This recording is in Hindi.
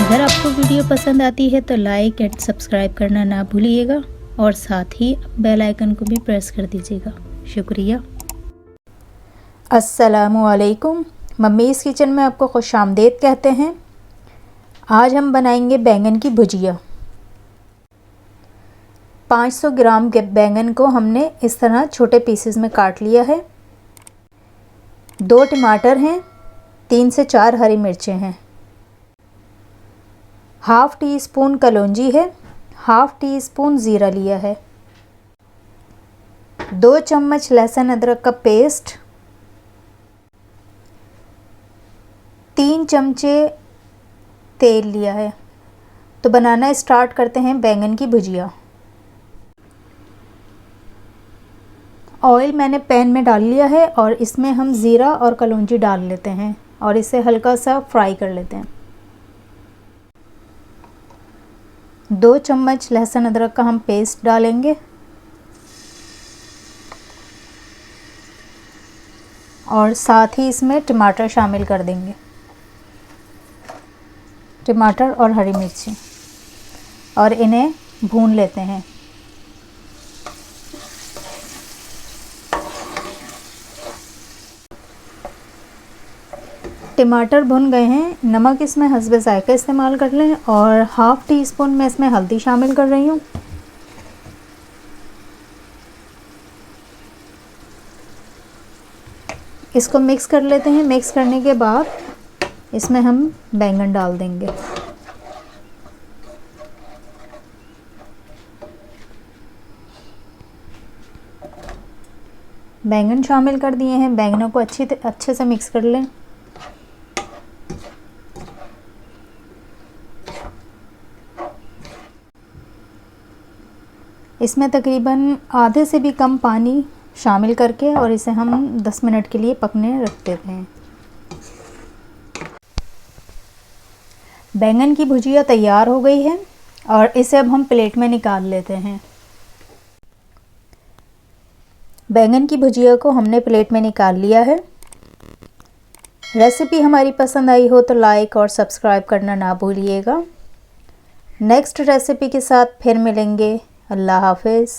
अगर आपको वीडियो पसंद आती है तो लाइक एंड सब्सक्राइब करना ना भूलिएगा और साथ ही बेल आइकन को भी प्रेस कर दीजिएगा। शुक्रिया। अस्सलामुअलैकुम, मम्मीज़ किचन में आपको खुशामदीद कहते हैं। आज हम बनाएंगे बैंगन की भुजिया। 500 ग्राम बैंगन को हमने इस तरह छोटे पीसेस में काट लिया है। 2 टमाटर हैं, 3 से 4 हरी मिर्चें हैं, हाफ़ टी स्पून कलौंजी है, हाफ़ टी स्पून ज़ीरा लिया है, 2 चम्मच लहसुन अदरक का पेस्ट, 3 चमचे तेल लिया है। तो बनाना स्टार्ट करते हैं बैंगन की भुजिया। ऑयल मैंने पैन में डाल लिया है और इसमें हम ज़ीरा और कलौंजी डाल लेते हैं और इसे हल्का सा फ्राई कर लेते हैं। 2 चम्मच लहसुन अदरक का हम पेस्ट डालेंगे और साथ ही इसमें टमाटर शामिल कर देंगे, टमाटर और हरी मिर्ची, और इन्हें भून लेते हैं। टमाटर भुन गए हैं। नमक इसमें हस्बे ज़ायक़ा इस्तेमाल कर लें और हाफ़ टी स्पून मैं इसमें हल्दी शामिल कर रही हूँ। इसको मिक्स कर लेते हैं। मिक्स करने के बाद इसमें हम बैंगन डाल देंगे। बैंगन शामिल कर दिए हैं। बैंगनों को अच्छे से मिक्स कर लें। इसमें तकरीबन आधे से भी कम पानी शामिल करके और इसे हम 10 मिनट के लिए पकने रख देते हैं। बैंगन की भुजिया तैयार हो गई है और इसे अब हम प्लेट में निकाल लेते हैं। बैंगन की भुजिया को हमने प्लेट में निकाल लिया है। रेसिपी हमारी पसंद आई हो तो लाइक और सब्सक्राइब करना ना भूलिएगा। नेक्स्ट रेसिपी के साथ फिर मिलेंगे। अल्लाह हाफ़िज़।